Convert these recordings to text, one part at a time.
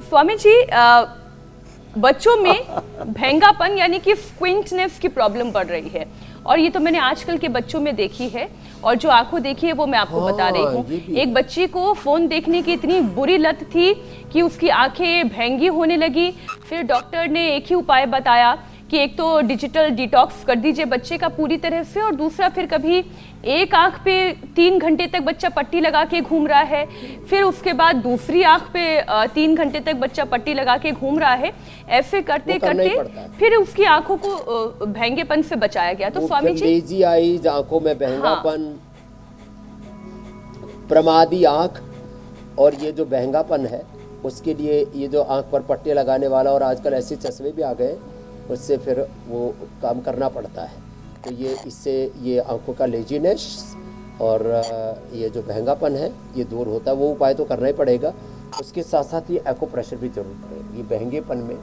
स्वामी जी, बच्चों में भेंगापन यानी कि स्क्विंटनेस की प्रॉब्लम बढ़ रही है, और ये तो मैंने आजकल के बच्चों में देखी है, और जो आंखों देखी है वो मैं आपको बता रही हूँ। एक बच्ची को फोन देखने की इतनी बुरी लत थी कि उसकी आंखें भेंगी होने लगी। फिर डॉक्टर ने एक ही उपाय बताया कि एक तो डिजिटल डिटॉक्स कर दीजिए बच्चे का पूरी तरह से, और दूसरा फिर कभी एक आंख पे 3 घंटे तक बच्चा पट्टी लगा के घूम रहा है, फिर उसके बाद दूसरी आंख पे 3 घंटे तक बच्चा पट्टी लगा के घूम रहा है। ऐसे करते करते फिर उसकी आंखों को भेंगेपन से बचाया गया। तो स्वामी जी, लेजी आईज, आंखों में भेंगापन, प्रमादी आंख, और ये जो भेंगापन है उसके लिए ये जो आंख पर पट्टे लगाने वाला, और आजकल ऐसे चश्मे भी आ गए, उससे फिर वो काम करना पड़ता है। तो ये इससे ये आंखों का लेजीनेस और ये जो भेंगापन है ये दूर होता है। वो उपाय तो करना ही पड़ेगा। उसके साथ साथ ये एक्यूप्रेशर भी जरूर करें। ये भेंगेपन में,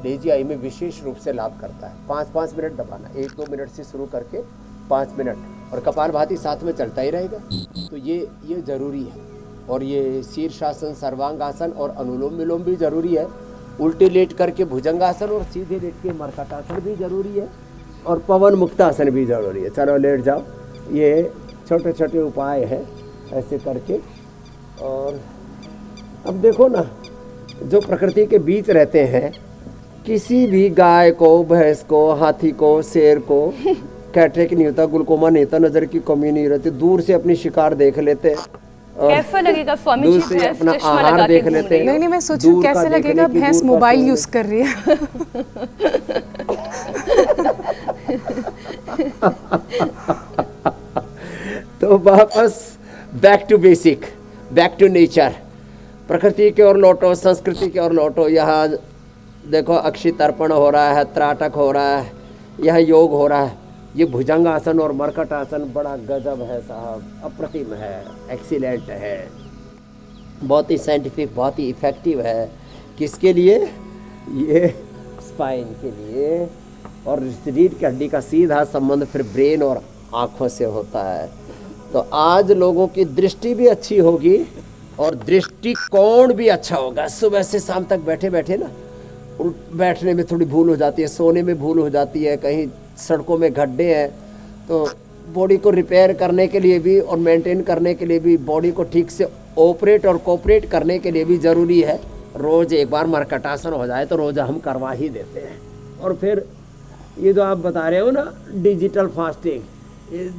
लेजी आई में विशेष रूप से लाभ करता है। 5-5 मिनट दबाना, 1-2 मिनट से शुरू करके 5 मिनट, और कपालभाति साथ में चलता ही रहेगा। तो ये ज़रूरी है। और ये शीर्षासन, सर्वांगासन और अनुलोम विलोम भी ज़रूरी है। उल्टे लेट करके भुजंगासन और सीधे लेट के मर्कटासन भी ज़रूरी है, और पवन मुक्तासन भी ज़रूरी है। चलो लेट जाओ। ये छोटे छोटे उपाय हैं ऐसे करके। और अब देखो ना, जो प्रकृति के बीच रहते हैं, किसी भी गाय को, भैंस को, हाथी को, शेर को कैटरेक नहीं होता, ग्लूकोमा नहीं होता, नज़र की कमी नहीं रहती, दूर से अपनी शिकार देख लेते हैं। कैसा लगेगा स्वामी जी, से अपना आहार देख लेते हैं। नहीं, मैं सोचूं कैसे लगेगा भैंस मोबाइल यूज कर रही है। तो वापस back to basic, back to nature, प्रकृति की ओर लौटो, संस्कृति की ओर लौटो। यहाँ देखो अक्षी तर्पण हो रहा है, त्राटक हो रहा है, यह योग हो रहा है। ये भुजंगासन और मरकट आसन बड़ा गजब है साहब, अप्रतिम है, एक्सीलेंट है, बहुत ही साइंटिफिक, बहुत ही इफेक्टिव है। किसके लिए? ये स्पाइन के लिए। और शरीर की हड्डी का सीधा संबंध फिर ब्रेन और आँखों से होता है। तो आज लोगों की दृष्टि भी अच्छी होगी और दृष्टिकोण भी अच्छा होगा। सुबह से शाम तक बैठे बैठे ना, बैठने में थोड़ी भूल हो जाती है, सोने में भूल हो जाती है, कहीं सड़कों में गड्ढे हैं, तो बॉडी को रिपेयर करने के लिए भी और मेंटेन करने के लिए भी, बॉडी को ठीक से ऑपरेट और कोऑपरेट करने के लिए भी ज़रूरी है रोज़ एक बार मर्कटासन हो जाए तो रोज़ हम करवा ही देते हैं। और फिर ये जो आप बता रहे हो ना डिजिटल फास्टिंग,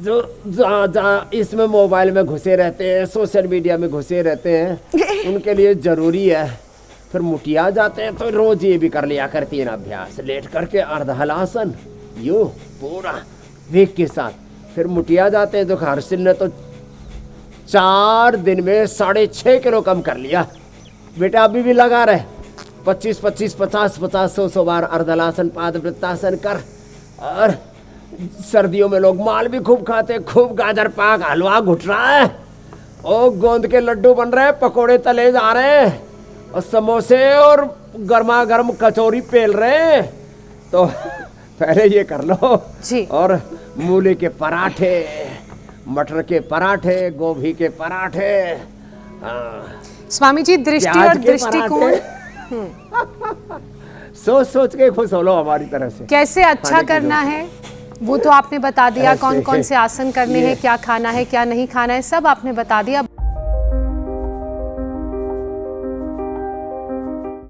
जो जहाँ इसमें मोबाइल में घुसे रहते हैं, सोशल मीडिया में घुसे रहते हैं, उनके लिए ज़रूरी है। फिर मुटिया जाते हैं तो रोज़ ये भी कर लिया करती है ना अभ्यास, लेट करके अर्धहलासन, यो पूरा वेग के साथ। फिर मुटिया जाते हैं तो हर्षिल ने तो 4 दिन में 6.5 किलो कम कर लिया। बेटा अभी भी लगा रहे, 25-25, 50-50, 100 बार अर्धलासन, पादवृत्तासन कर। और सर्दियों में लोग माल भी खूब खाते, खूब गाजर पाक हलवा घुट रहा है, और गोंद के लड्डू बन रहे हैं, पकोड़े तले जा रहे हैं, और समोसे और गर्मा गर्म कचौरी पेल रहे हैं। तो पहले ये कर लो जी। और मूली के पराठे, मटर के पराठे, गोभी के पराठे, स्वामी जी दृष्टि और दृष्टिकोण सोच सोच के खुश हो लो हमारी तरफ से। कैसे अच्छा करना है वो तो आपने बता दिया, कौन कौन से आसन करने हैं, क्या खाना है क्या नहीं खाना है, सब आपने बता दिया।